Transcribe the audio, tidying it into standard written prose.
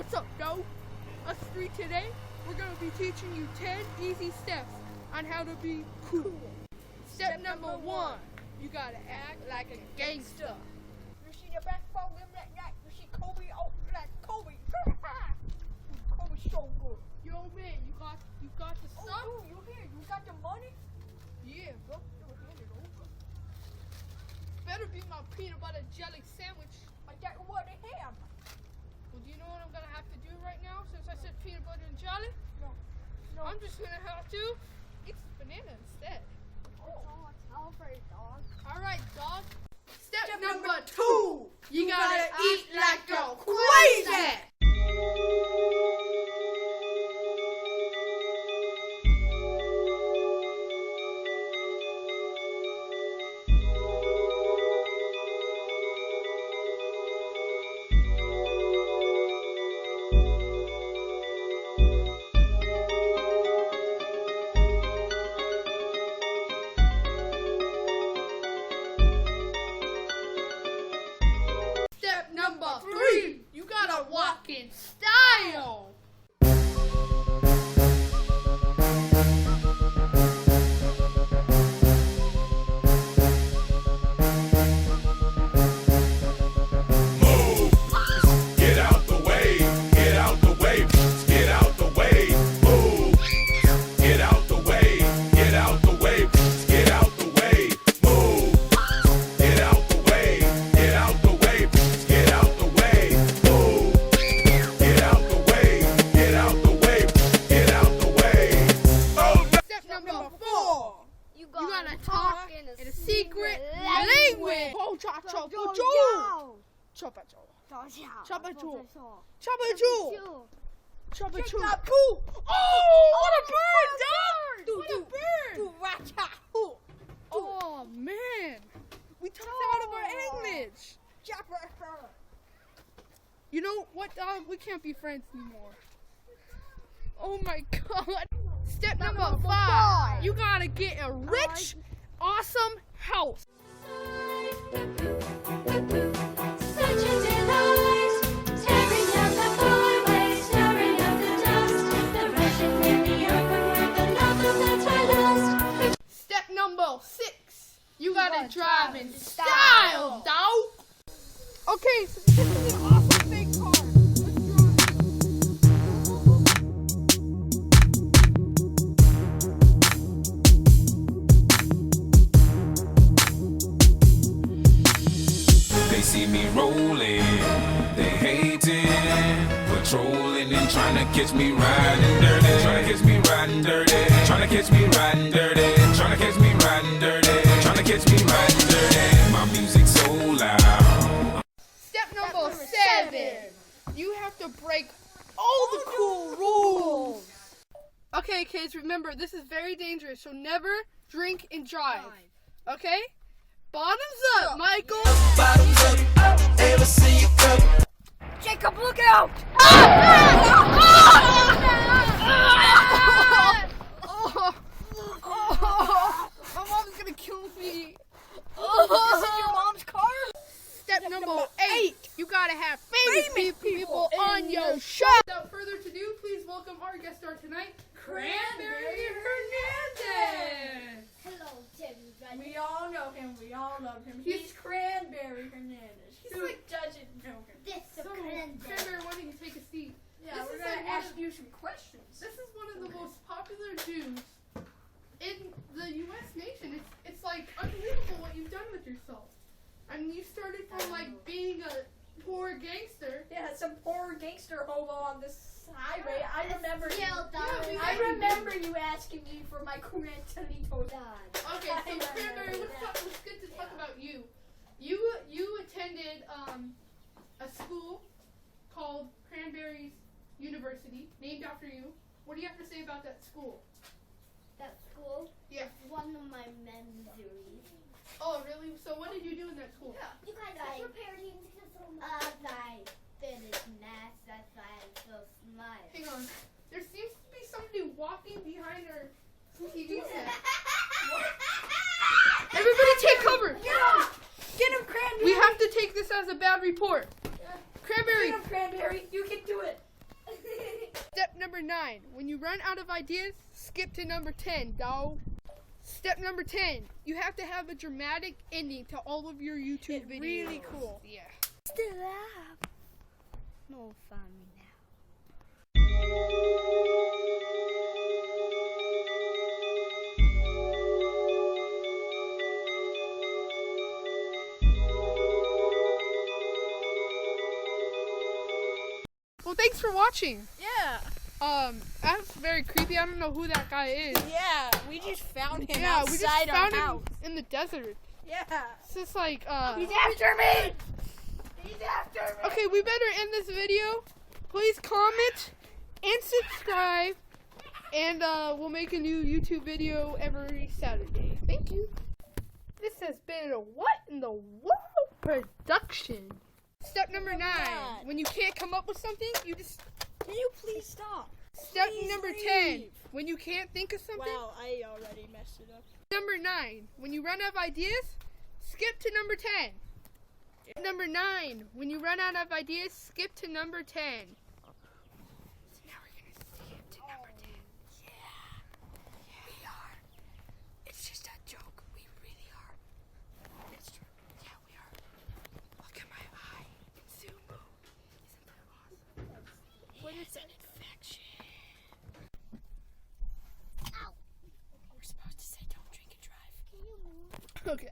What's up, yo? Us three today, we're gonna be teaching you 10 easy steps on how to be cool. Step number 1, you gotta act like a gangster. You see the basketball rim like that? You see Kobe? Oh, like Kobe. Kobe's so good. Yo, man, you got the stuff? Oh, you here? You got the money? Yeah, bro. Hand it over. Better be my peanut butter jelly sandwich. I got what they have. Well, do you know what I'm gonna have to do right now since I said peanut butter and jelly? No. I'm just gonna have to eat some banana instead. Oh, tell for it, dog. Alright, dog. Step Step number number 2. You gotta eat like a crazy. crazy. Step number 3. You gotta walk in style. Move. Get out the way. Get out the way. Get out the way. Move. Get out the way. Get out the way. Get out the way. Move. Get out the way. Get out the way. Get out the way. Move. Get out the way. Get out the way. Get out the way. Oh no. Step number 4. You You gotta talk in a secret language. Oh, cha cha cha cha. Choppa choppa. Choppa choo. Choppa choo. Choppa choo. Oh, what a bird, dog! What a bird! Oh man, we talked out of our English. You know what, dog? We can't be friends anymore. Oh my God. Step number 5. You gotta get a rich, awesome house. Such a delight, tearing down the highway, stirring up the dust, the rushing in the earth, the love that I lost. Step number 6. You gotta drive in style, dog. Okay, so this is an awesome big car. Let's drive. They see me rolling, they hating, patrolling and trying to catch me riding dirty, trying to catch me riding dirty, trying to catch me riding dirty, trying to catch me riding dirty, trying to catch me riding dirty. My music's so loud. Step number 7. You have to break all the cool rules. Okay, kids, remember this is very dangerous, so never drink and drive. Okay? Bottoms up, Michael. Jacob, look out! My mom's gonna kill me. This is your mom's car? Step number 8. You gotta have famous people on your show. Without further ado, please welcome our guest star tonight, Cranberry Hernandez. Hello, Tim. We all know him. We all love him. He's- He's Cranberry Hernandez. He's Who like- doesn't know him? This is So, Cranberry. Cranberry, why don't you take a seat? Yeah, This we're is gonna like one ask of- you some questions. This is one of the most popular Jews in the U.S. nation. It's like unbelievable what you've done with yourself. I mean, you started from like being a poor gangster. Yeah, some poor gangster hobo on this highway. I remember. Still dying. I remember you asking me for my Curantelito dad. Okay, so Cranberry, let's get to talk about you. You attended a school called Cranberry's University, named after you. What do you have to say about that school? That school Yeah. is one of my memories. Oh, really? So what did you do in that school? You guys are preparing I finished math, that's why I'm so smart. Hang on. There seems to be somebody walking behind our TV set. Everybody take cover. Get him, Cranberry. We have to take this as a bad report. Cranberry, Get him, Cranberry. You can do it. 9. When you run out of ideas, skip to number 10, dog. Step number 10. You have to have a dramatic ending to all of your YouTube videos. Really cool. Yeah. Still up. No family now. Well, thanks for watching. Yeah. That's very creepy. I don't know who that guy is. Yeah. We just found him Yeah, we just outside found our him house. in the desert. Yeah. It's just like, He's after me. He's after me. okay, we better end this video. Please comment and subscribe, and we'll make a new YouTube video every Saturday. Thank you. This has been a What in the World production. Step number 9. God. When you can't come up with something, you just... Can you please stop? Step Please number leave. 10. When you can't think of something. Wow, I already messed it up. Number 9. When you run out of ideas, skip to number 10. Number 9. When you run out of ideas, skip to number 10. So now we're going to skip to number 10. Yeah. We are. It's just a joke. We really are. It's true. Yeah, we are. Look at my eye. And zoom. Isn't that awesome? What is an infection? Ow. We're supposed to say don't drink and drive. Can you move? Okay.